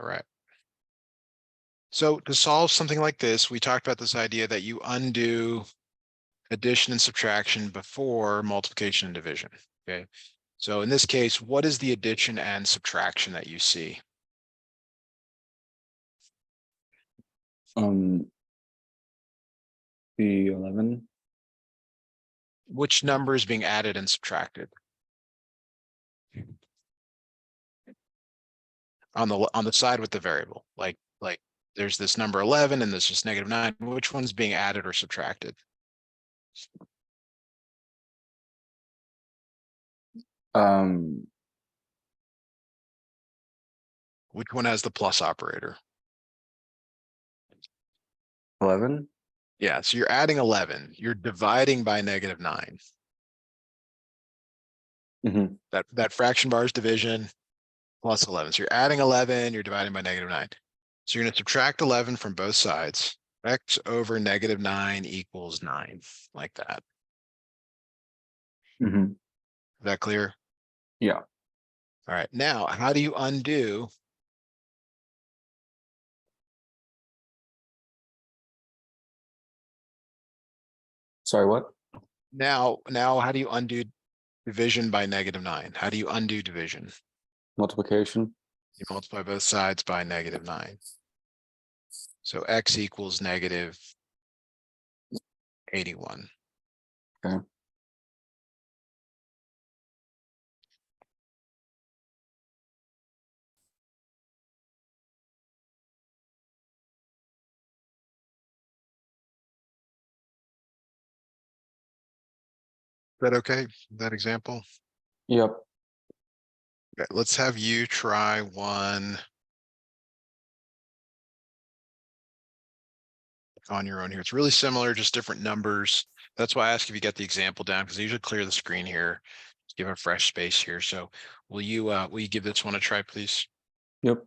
All right. So to solve something like this, we talked about this idea that you undo addition and subtraction before multiplication and division. Okay. So in this case, what is the addition and subtraction that you see? The 11. Which number is being added and subtracted? On the side with the variable, like there's this number 11 and there's just -9. Which one's being added or subtracted? Which one has the plus operator? 11. Yeah, so you're adding 11. You're dividing by -9. That fraction bar is division plus 11. So you're adding 11, you're dividing by -9. So you're going to subtract 11 from both sides. X over -9 equals 9, like that. Is that clear? Yeah. All right. Now, how do you undo? Sorry, what? Now, how do you undo division by -9? How do you undo division? Multiplication. You multiply both sides by -9. So X equals -81. Okay. Is that okay? That example? Yep. Okay, let's have you try one on your own here. It's really similar, just different numbers. That's why I ask if you get the example down, because I usually clear the screen here. Just give a fresh space here. So will you give this one a try, please? Yep.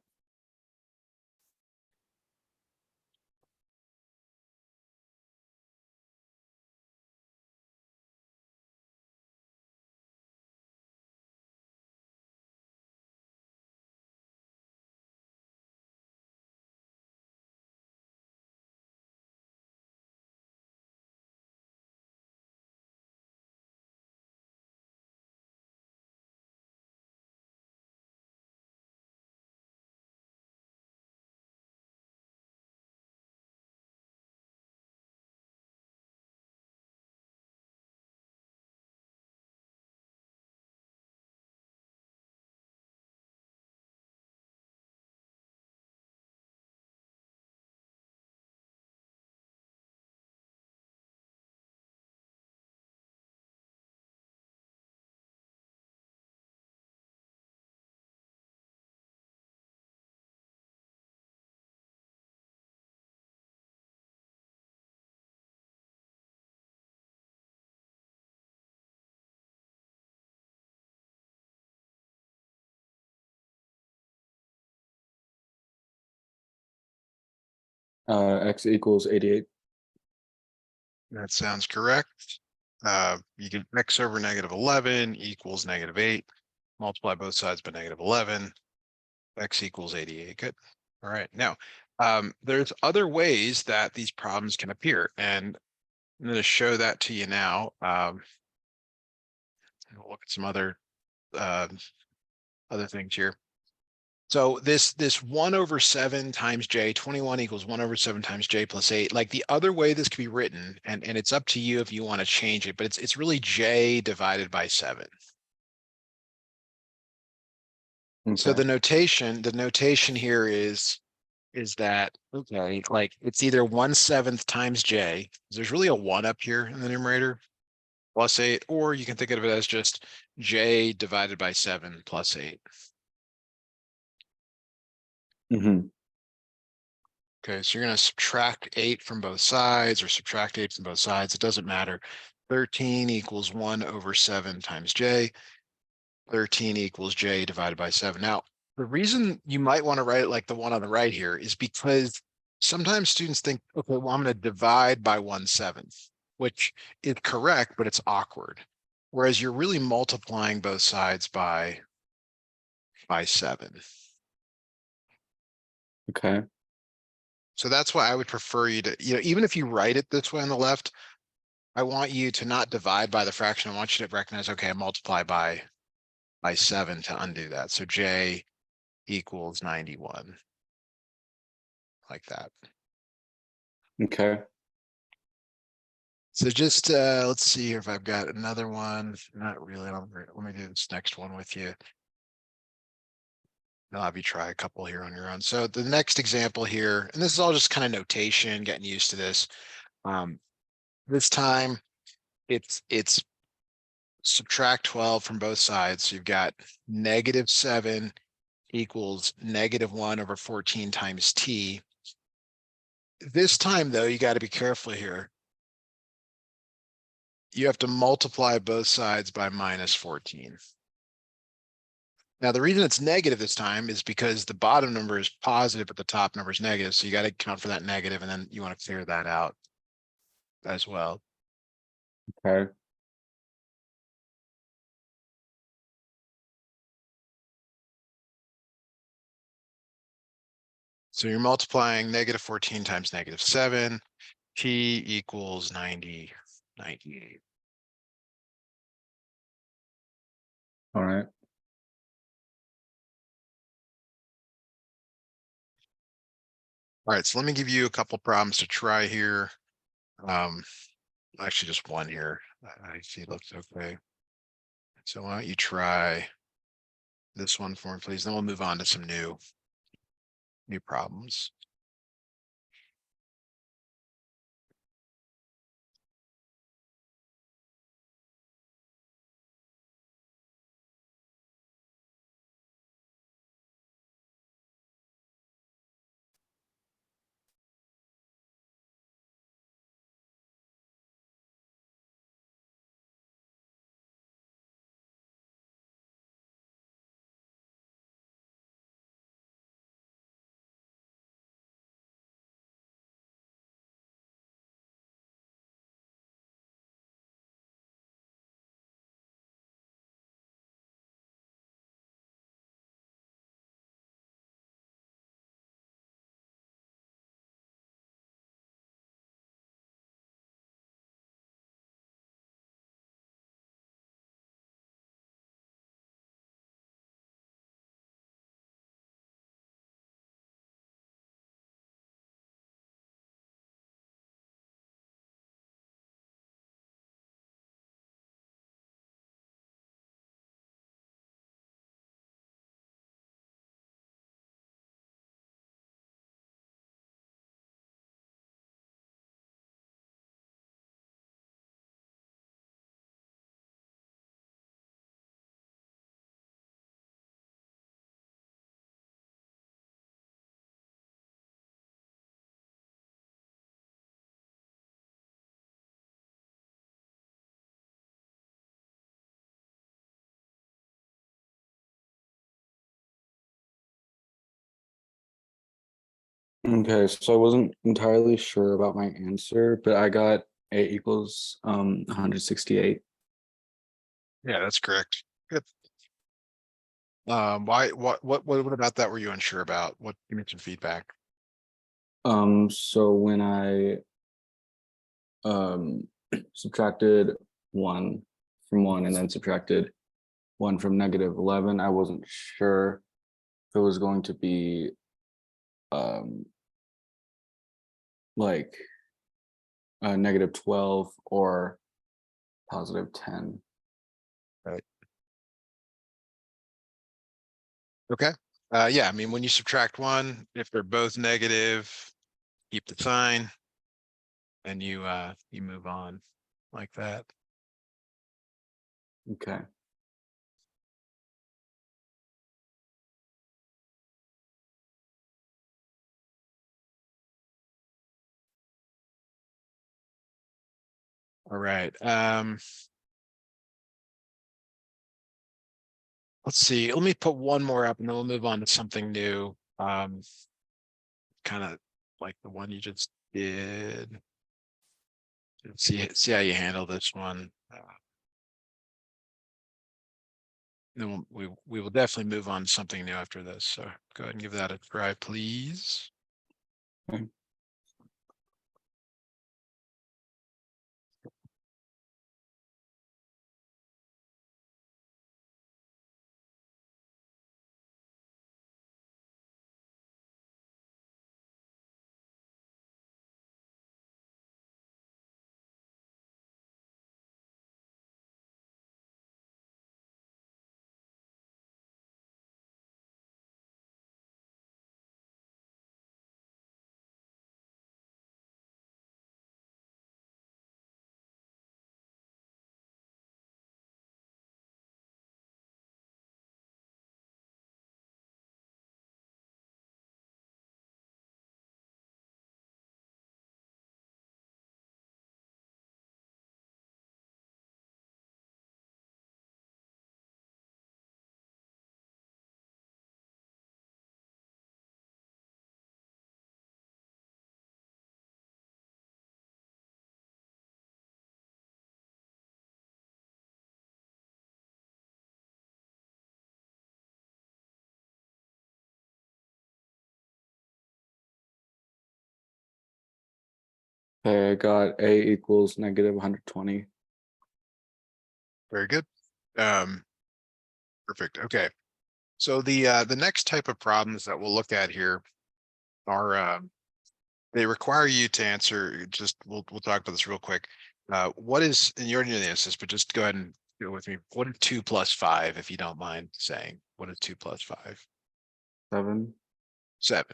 X equals 88. That sounds correct. You get X over -11 equals -8. Multiply both sides by -11. X equals 88. Good. All right. Now, there's other ways that these problems can appear, and I'm going to show that to you now. We'll look at some other things here. So this 1/7 times j, 21 equals 1/7 times j plus 8. Like the other way this could be written, and it's up to you if you want to change it, but it's really j divided by 7. So Okay. the notation here is that, okay, like it's either 1/7 times j, there's really a 1 up here in the numerator, plus 8, or you can think of it as just j divided by 7 plus 8. Okay, so you're going to subtract 8 from both sides, or subtract 8 from both sides. It doesn't matter. 13 equals 1/7 times j. 13 equals j divided by 7. Now, the reason you might want to write it like the one on the right here is because sometimes students think, okay, well, I'm going to divide by 1/7, which is correct, but it's awkward. Whereas you're really multiplying both sides by 7. Okay. So that's why I would prefer you to, even if you write it this way on the left, I want you to not divide by the fraction. I want you to recognize, okay, I multiply by 7 to undo that. So J equals 91. Like that. Okay. So just let's see here if I've got another one. Not really. Let me do this next one with you. I'll have you try a couple here on your own. So the next example here, and this is all just kind of notation, getting used to this. This time it's subtract 12 from both sides. So you've got -7 equals -1 over 14 times t. This time though, you got to be careful here. You have to multiply both sides by -14. Now, the reason it's negative this time is because the bottom number is positive, but the top number is negative. So you got to account for that negative, and then you want to clear that out as well. Okay. So you're multiplying -14 times -7, t equals 98. All right. All right, so let me give you a couple problems to try here. Actually just one here. I see it looks okay. So why don't you try this one for me, please? Then we'll move on to some new problems. Okay, so I wasn't entirely sure about my answer, but I got A equals 168. Yeah, that's correct. Good. Why, what about that were you unsure about? What, give me some feedback. So when I um subtracted 1 from 1 and then subtracted 1 from -11, I wasn't sure if it was going to be um like -12 or +10. Right. Okay. Yeah, I mean, when you subtract one, if they're both negative, keep the sign and you move on like that. Okay. All right. Let's see. Let me put one more up and then we'll move on to something new. Kind of like the one you just did. See how you handle this one. then we will definitely move on to something new after this. So go ahead and give that a try, please. Okay. Okay, I got A equals negative 120. Very good. Perfect. Okay. So the next type of problems that we'll look at here are they require you to answer. Just we'll talk about this real quick. What is, and you already know the answers, but just go ahead and go with me. What is 2 plus 5, if you don't mind saying? What is 2 plus 5? 7. 7.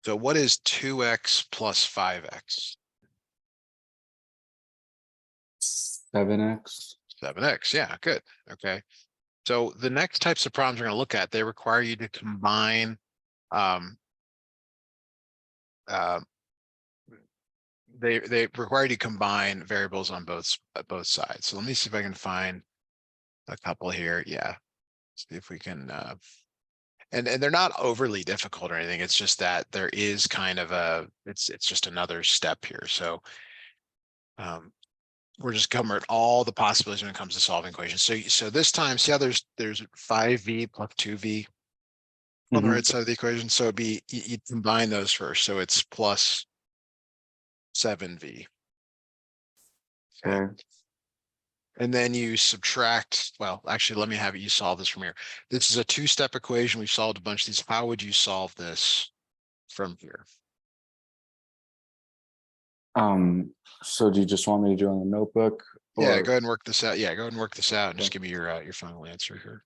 So what is 2x plus 5x? 7x. 7x. Yeah, good. Okay. So the next types of problems we're going to look at, they require you to combine um, uh, they require you to combine variables on both sides. So let me see if I can find a couple here. Yeah. See if we can and they're not overly difficult or anything. It's just that there is kind of it's just another step here. So we're just covering all the possibilities when it comes to solving equations. So this time, see how there's 5v plus 2v on the Mhm. right side of the equation. So it'd be you combine those first. So it's plus 7v. Okay. Okay. And then you subtract, well, actually, let me have you solve this from here. This is a two-step equation. We've solved a bunch of these. How would you solve this from here? So do you just want me to do it on the notebook Yeah, go or ahead and work this out. Yeah, go ahead and work this out and just okay. give me your final answer here.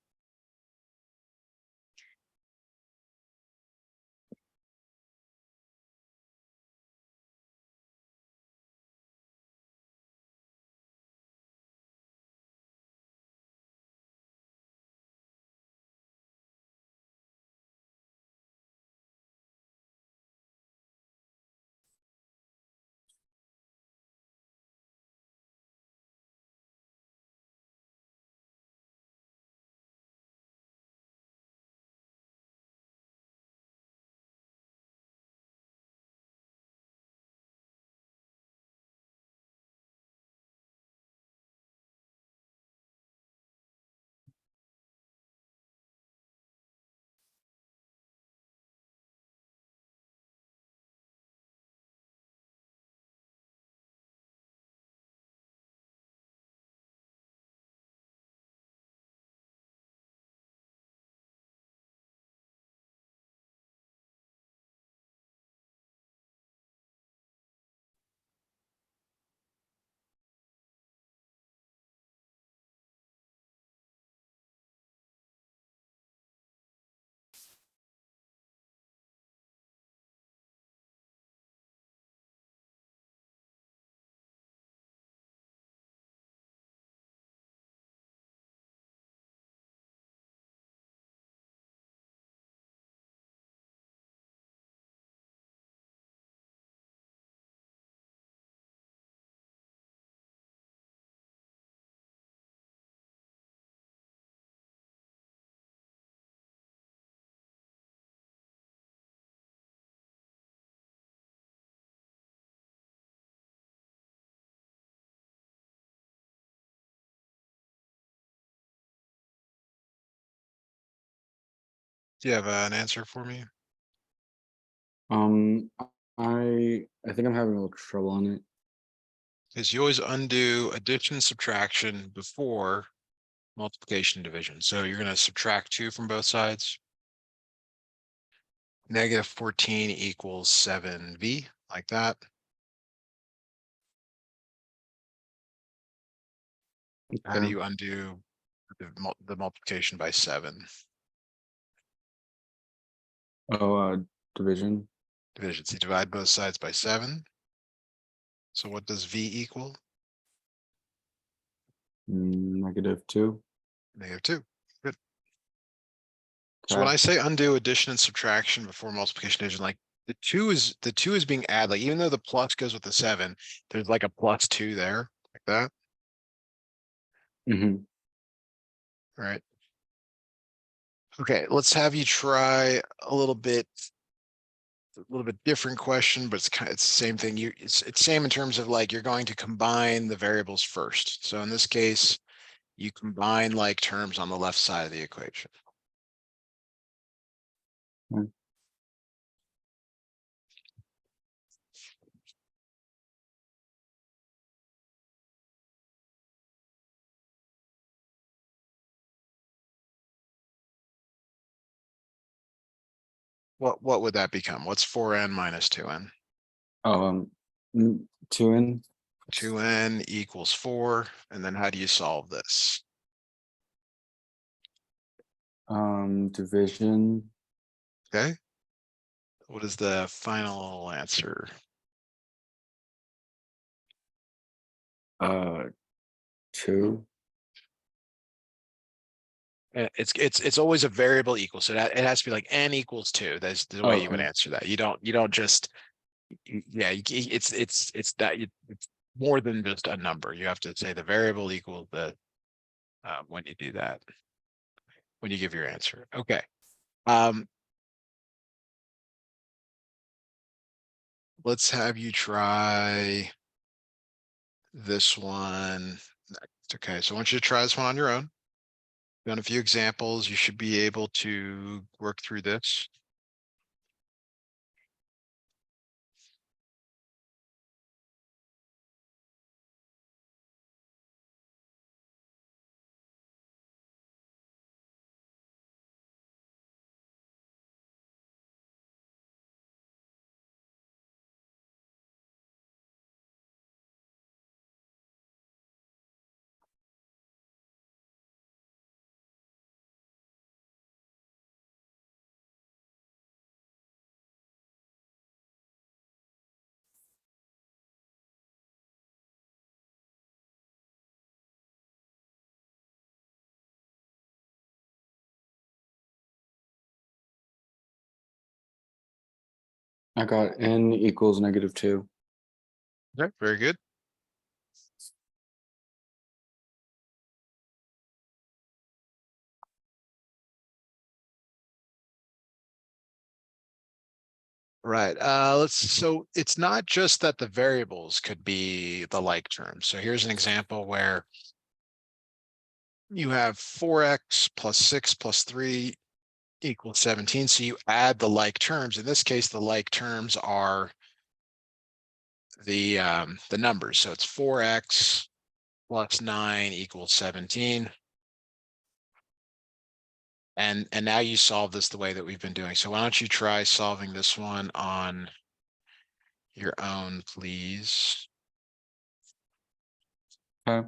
Do you have an answer for me? Um, I think I'm having a little trouble on it. Because you always undo addition, subtraction before multiplication, division. So you're gonna subtract 2 from both sides. Negative 14 equals 7v, like that. How do Okay. you undo the multiplication by 7? Oh, division. Division. So you divide both sides by 7. So what does v equal? -2. -2. Good. So when Okay. I say undo addition and subtraction before multiplication division, like the two is being added. Like even though the plus goes with the 7, there's like a +2 there, like that, Hmm. right? Okay, let's have you try a little bit different question, but it's the same thing. It's same in terms of like you're going to combine the variables first. So in this case, you combine like terms on the left side of the equation. What would that become? What's 4n minus 2n? Oh, 2 in. 2n equals 4. And then how do you solve this? Division. Okay. What is the final answer? Uh, 2. It's always a variable equal. So that it has to be like n equals 2. That's the Oh, way you would okay. answer that. You don't just yeah, it's that it's more than just a number. You have to say the variable equals the when you do that, when you give your answer. Okay. Um, let's have you try this one next. Okay, so I want you to try this one on your own. Done a few examples. You should be able to work through this. I got n equals -2. Okay, very good. Right. So it's not just that the variables could be the like terms. So here's an example where you have 4x plus 6 plus 3 equals 17. So you add the like terms. In this case, the like terms are the numbers. So it's 4x plus 9 equals 17. And now you solve this the way that we've been doing. So why don't you try solving this one on your own, please? Okay.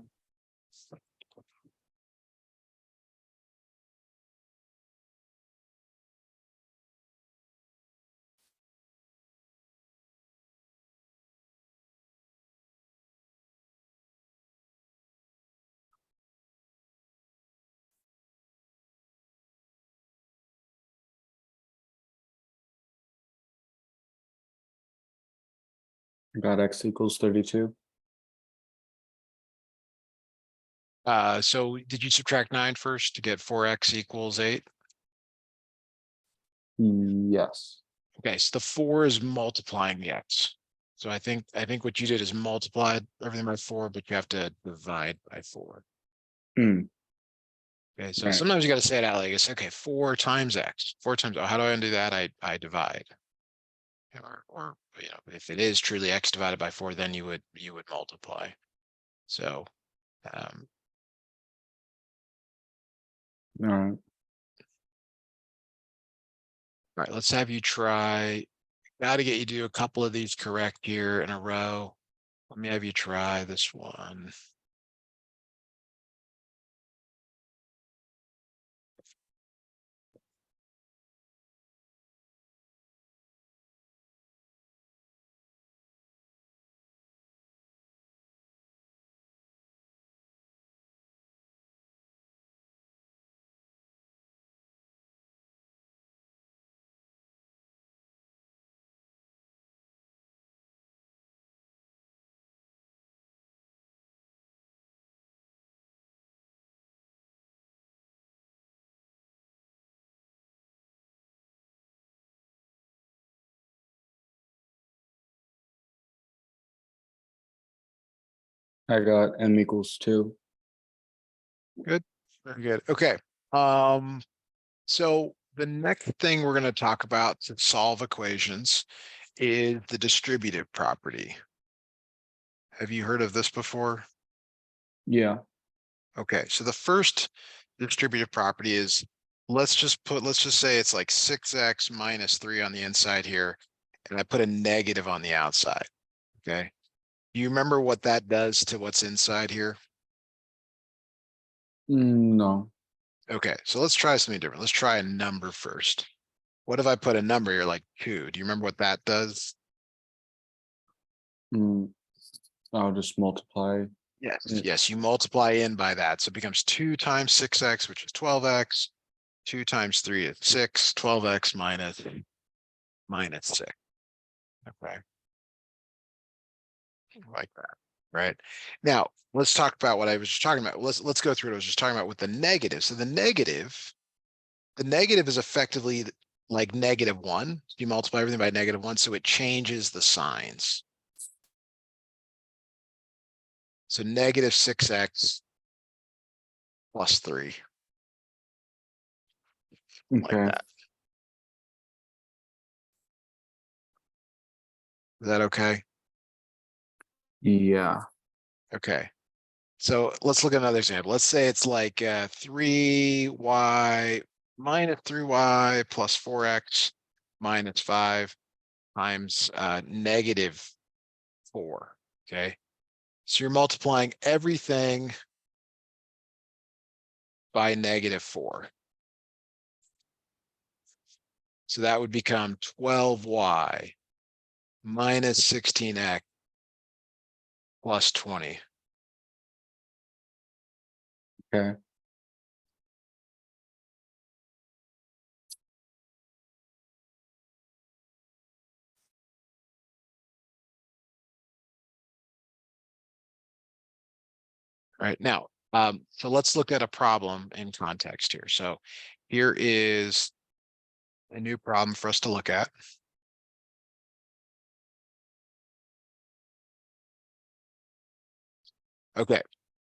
I got x equals 32. So did you subtract 9 first to get 4x equals 8? Yes. Okay, so the 4 is multiplying the x. So I think what you did is multiplied everything by 4, but you have to divide by 4. Mm. Okay, so Right. sometimes you got to say it out like it's okay, 4 times x. 4 times, oh, how do I undo that? I divide. Or if it is truly x divided by 4, then you would multiply. So um, All right. all right, let's have you try. Got to get you to do a couple of these correct here in a row. Let me have you try this one. I got m equals 2. Good. Very good. Okay. Um, so the next thing we're going to talk about to solve equations is the distributive property. Have you heard of this before? Yeah. Okay, so the first distributive property is let's just say it's like 6x minus 3 on the inside here, and I put a negative on the outside. Okay. Do you remember what that does to what's inside here? No. Okay, so let's try something different. Let's try a number first. What if I put a number here like 2? Do you remember what that does? Mm, I'll just multiply Yes. it. Yes, you multiply in by that. So it becomes 2 times 6x, which is 12x. 2 times 3 is 6. 12x minus 6. Okay, like that. Right. Now, let's talk about what I was just talking about. Let's go through what I was just talking about with the negative. So the negative is effectively like -1. You multiply everything by -1, so it changes the signs. So -6x plus 3, like Okay. that. Is that okay? Yeah. Okay. So let's look at another example. Let's say it's like 3y minus 3y plus 4x minus 5 times -4. Okay. So you're multiplying everything by -4. So that would become 12y minus 16x plus 20. Okay. Right now, so let's look at a problem in context here. So here is a new problem for us to look at. Okay.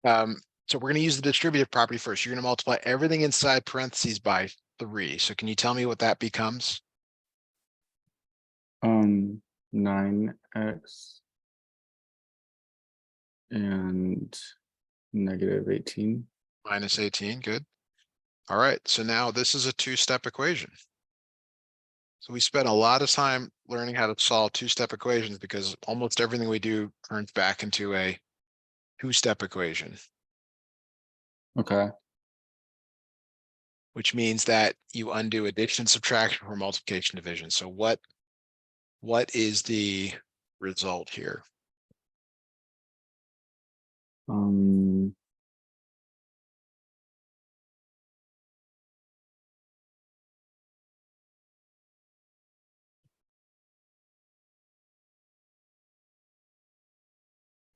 So we're going to use the distributive property first. You're going to multiply everything inside parentheses by 3. So can you tell me what that becomes? 9x and -18. Minus 18. Good. All right. So now this is a two-step equation. So we spent a lot of time learning how to solve two-step equations because almost everything we do turns back into a two-step equation, Okay. which means that you undo addition, subtraction, or multiplication, division. So what is the result here? Um,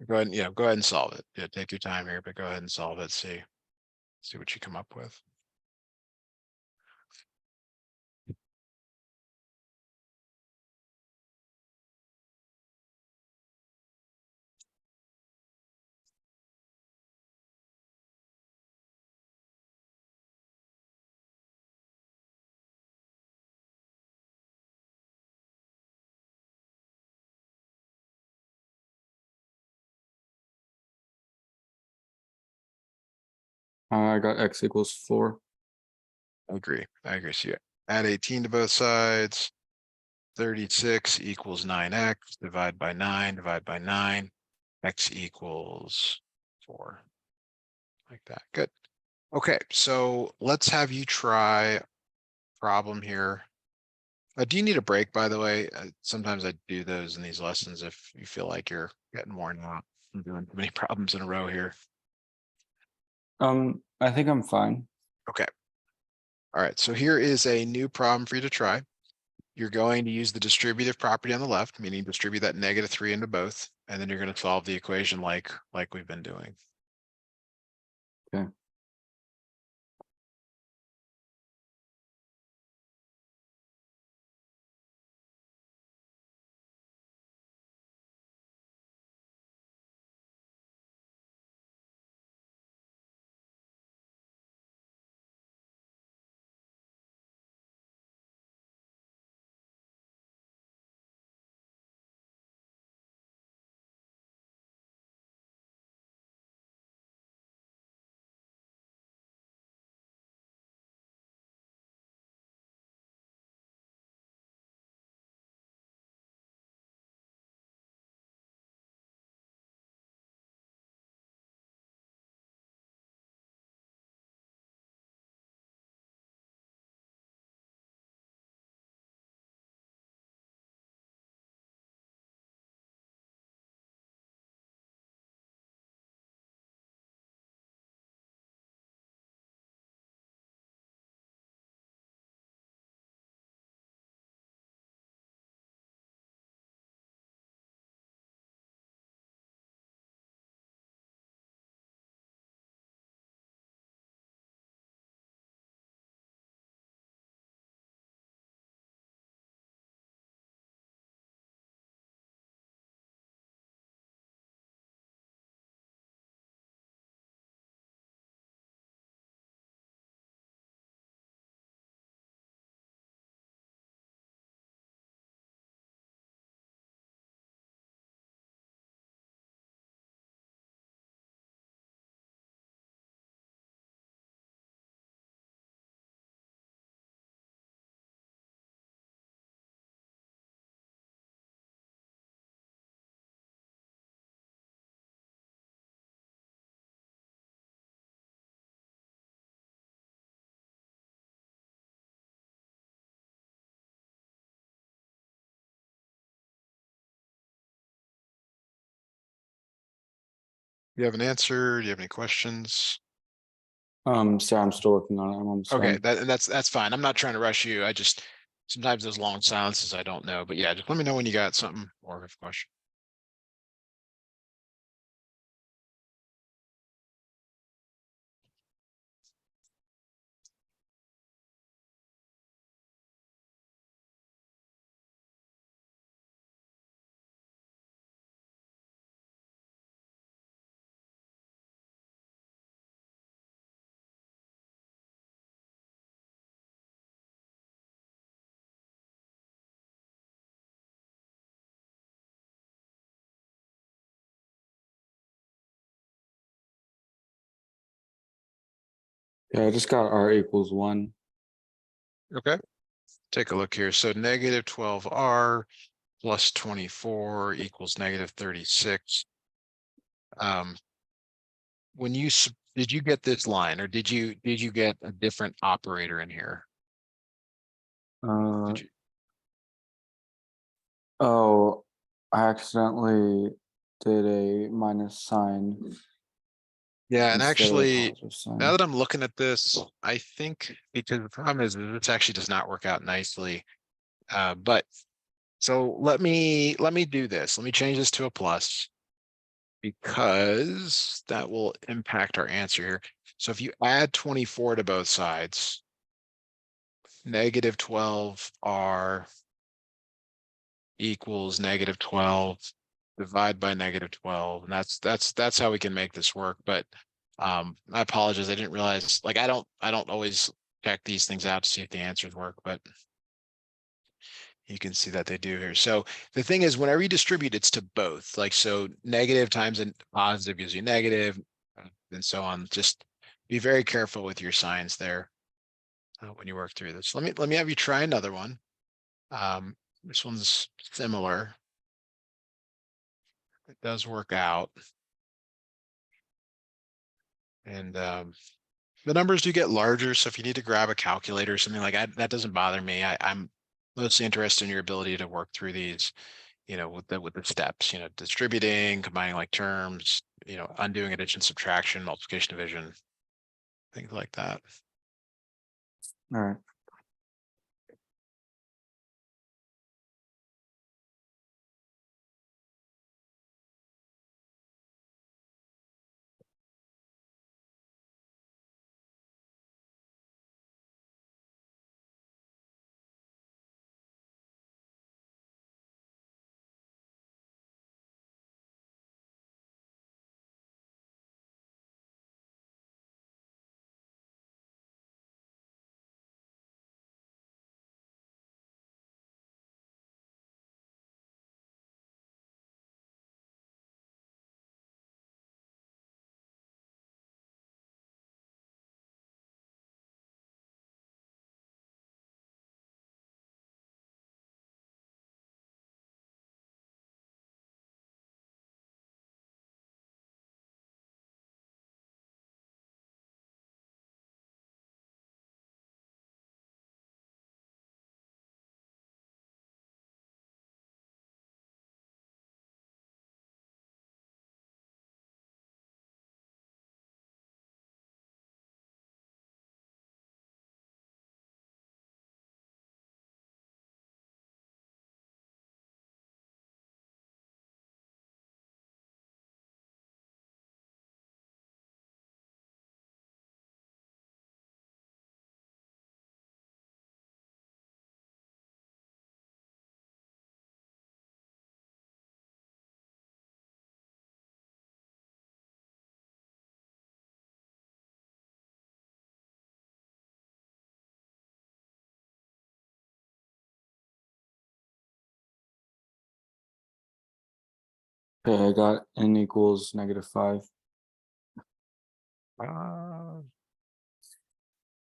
Go ahead and go ahead and solve it. Yeah, take your time here, but go ahead and solve it. See what you come up with. I got x equals 4. I agree. I agree. So you add 18 to both sides. 36 equals 9x, divide by 9, divide by 9, x equals 4. Like that. Good. Okay, so let's have you try problem here. Do you need a break, by the way? Sometimes I do those in these lessons if you feel like you're getting worn out from doing too many problems in a row here. I think I'm fine. Okay. All right, so here is a new problem for you to try. You're going to use the distributive property on the left, meaning distribute that -3 into both, and then you're going to solve the equation like we've been doing. Okay. You have an answer? Do you have any questions? Sorry, I'm still working on it. I'm almost Okay, done. that's fine. I'm not trying to rush you. I just sometimes those long silences I don't know. But yeah, just let me know when you got something or have a question. Yeah, I just got r equals 1. Okay, take a look here. So -12r plus 24 equals -36. When you did you get this line or did you get a different operator in here? Uh, Did you? oh, I accidentally did a minus sign Yeah, and instead of a actually, positive now sign. that I'm looking at this, I think because the problem is this actually does not work out nicely. But so let me do this. Let me change this to a plus because that will impact our answer here. So if you add 24 to both sides, -12r equals -12 divide by -12, and that's how we can make this work. But I apologize, I didn't realize, like, I don't always check these things out to see if the answers work, but you can see that they do here. So the thing is, whenever you distribute, it's to both. Like, so negative times a positive gives you negative, and so on. Just be very careful with your signs there when you work through this. Let me have you try another one. This one's similar. It does work out. And the numbers do get larger. So if you need to grab a calculator or something like that doesn't bother me. I'm mostly interested in your ability to work through these, with the steps, distributing, combining like terms, undoing addition, subtraction, multiplication, division, things like that. All right. Okay, I got n equals -5.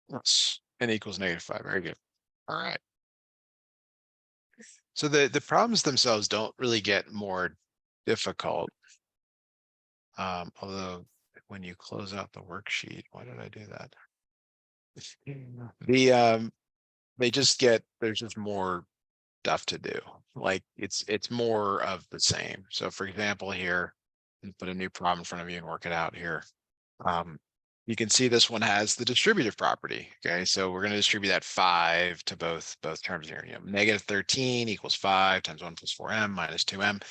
Yes, n equals -5. Very good. All right. So the problems themselves don't really get more difficult. Although when you close out the worksheet, why did I do that? They just there's just more stuff to do. Like it's more of the same. So for example, here, and put a new problem in front of you and work it out here. Um, you can see this one has the distributive property. Okay, so we're going to distribute that 5 to both terms here. -13 equals 5 times 1 plus 4m minus 2m.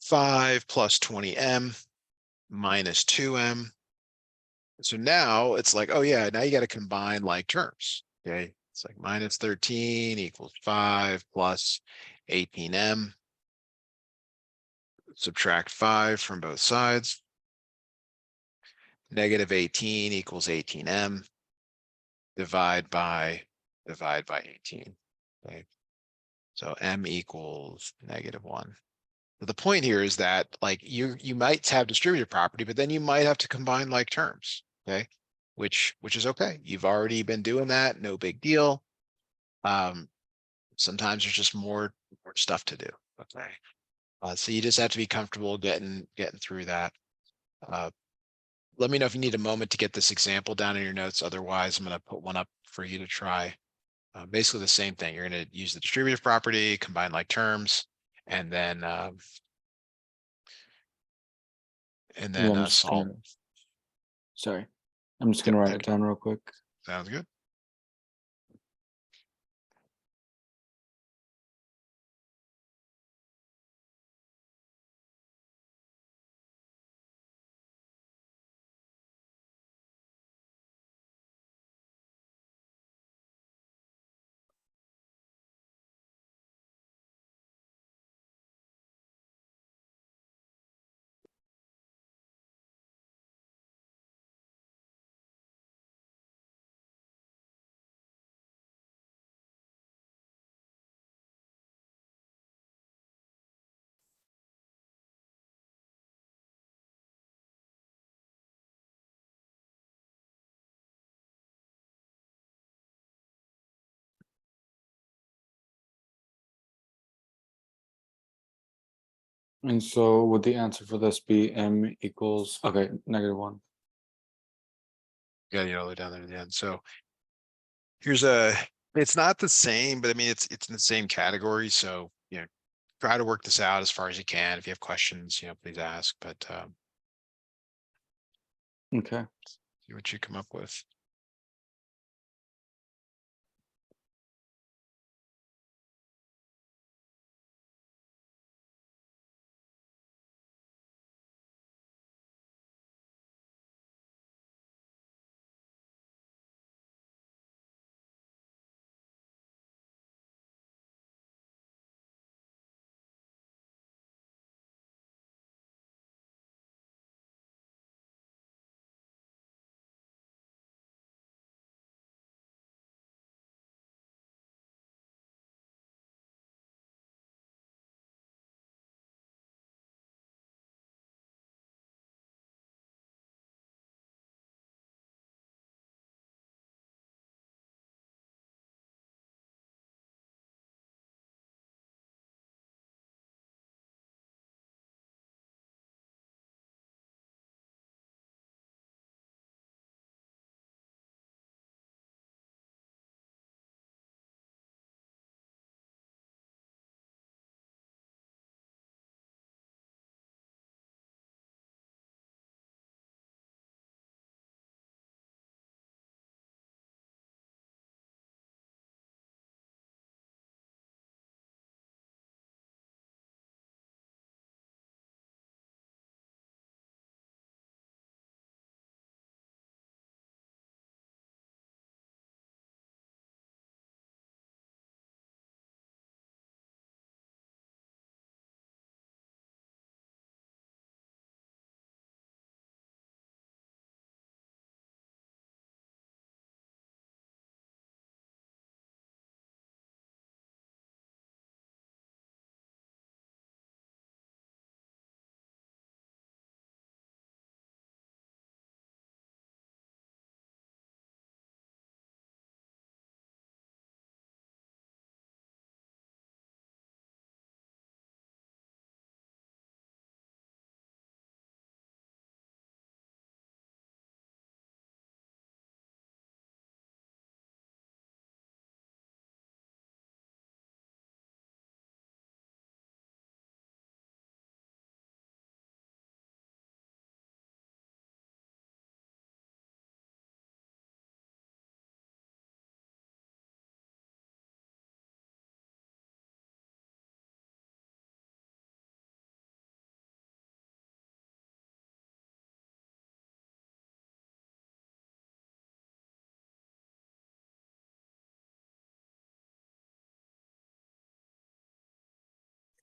5 plus 20m minus 2m. So now it's like, oh yeah, now you got to combine like terms. Okay, it's like -13 equals 5 plus 18m. Subtract 5 from both sides. -18 equals 18m. Divide by 18. Okay, so m equals -1. But the point here is that like you might have distributive property, but then you might have to combine like terms. Okay, which is okay. You've already been doing that, no big deal. Sometimes there's just more stuff to do. Okay, so you just have to be comfortable getting through that. Uh, Let me know if you need a moment to get this example down in your notes. Otherwise, I'm going to put one up for you to try. Basically the same thing. You're going to use the distributive property, combine like terms, and then Yeah, I'm just solve. gonna. Sorry, I'm just Yep, gonna write it down real quick. sounds good. And so would the answer for this be m equals, okay, -1? You gotta get all the way down there to the end. So here's a, it's not the same, but I mean, it's in the same category. So, try to work this out as far as you can. If you have questions, please ask, but Okay. see what you come up with.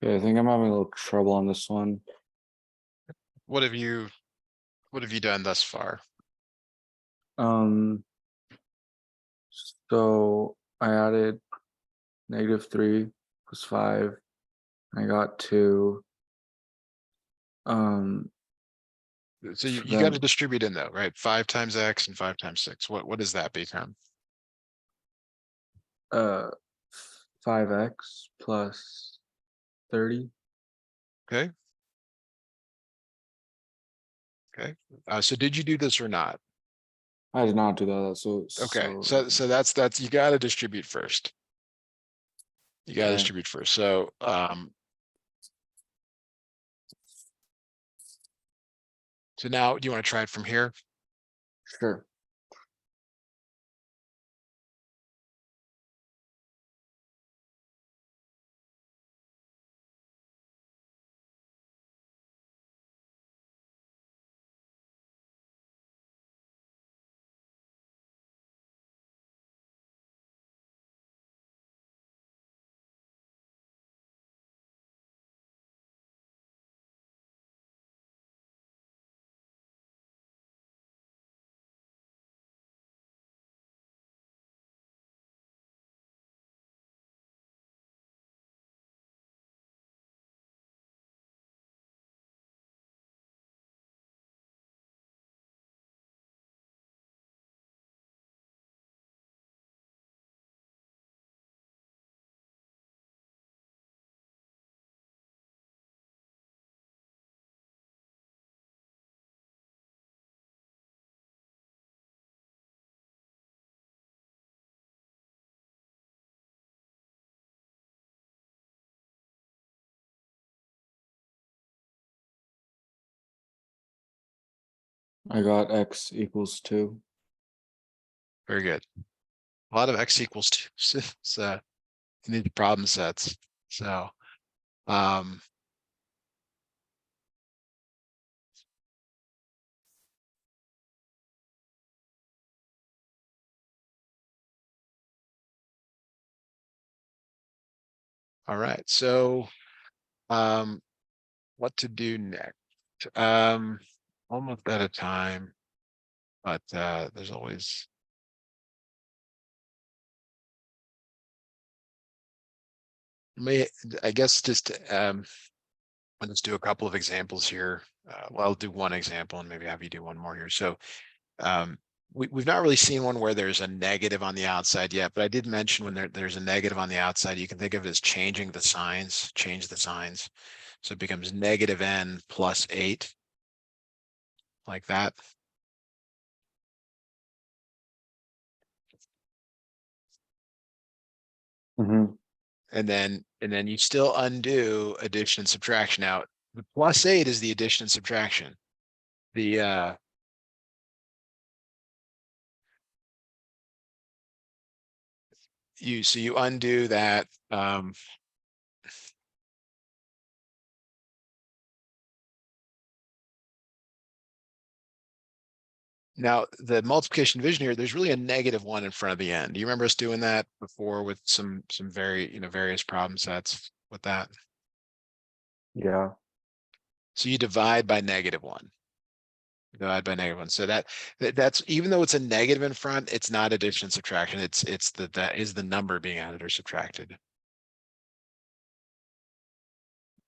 Okay, I think I'm having a little trouble on this one. What have you, done thus far? Um, so I added -3 plus 5. I got 2. Um, So you got to then distribute in though, right? 5 times X and 5 times 6. What does that become? uh 5x plus 30. Okay, okay. So did you do this or not? I did not do that. Okay, So so that's you got to distribute first. You got to okay, distribute first. So now do you want to try it from here? sure. I got x equals 2. Very good. A lot of x equals 2. So you need the problem sets. So um, all right. So what to do next? Almost at a time, but there's always may I guess just let's do a couple of examples here. Well, I'll do one example and maybe have you do one more here. So um, we've not really seen one where there's a negative on the outside yet, but I did mention when there's a negative on the outside, you can think of it as changing the signs, change the signs. So it becomes negative n plus 8, like that. Mm-hmm. And then you still undo addition and subtraction. Now, the plus 8 is the addition and subtraction. The you undo that. Now the multiplication division here, there's really a -1 in front of the end. Do you remember us doing that before with some very, various problem sets with that? Yeah. So you divide by -1. Divide by -1. So that's even though it's a negative in front, it's not addition and subtraction. That is the number being added or subtracted.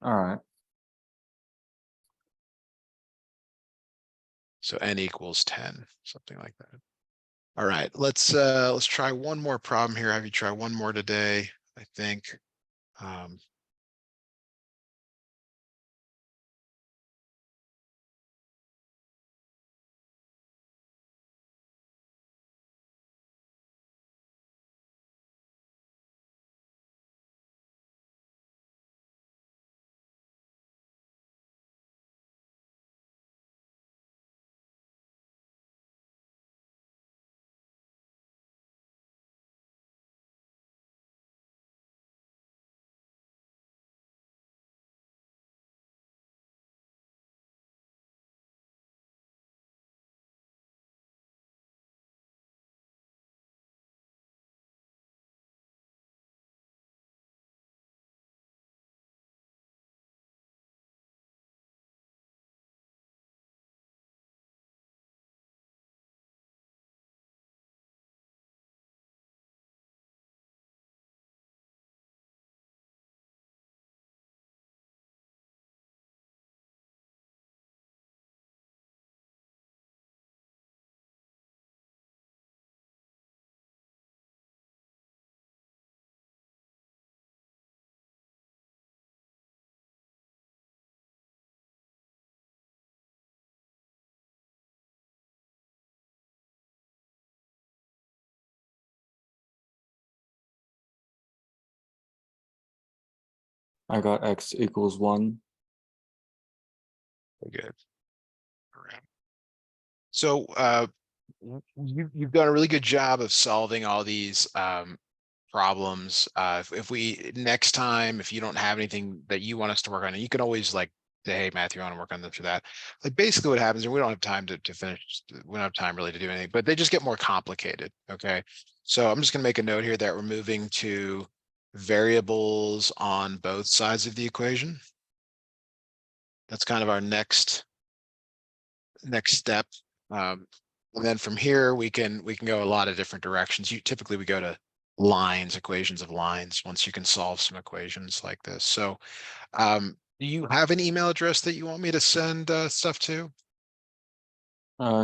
All right. So n equals 10, something like that. All right, let's try one more problem here. Have you try one more today, I think. Um, I got x equals 1. very good. All right. So you've done a really good job of solving all these problems. If we next time, if you don't have anything that you want us to work on, you can always like say, hey, Matthew, I want to work on this or that. Like basically what happens, and we don't have time to finish, we don't have time really to do anything, but they just get more complicated. Okay. So I'm just going to make a note here that we're moving to variables on both sides of the equation. That's kind of our next step. And then from here, we can go a lot of different directions. Typically we go to lines, equations of lines, once you can solve some equations like this. So do you have an email address that you want me to send stuff to?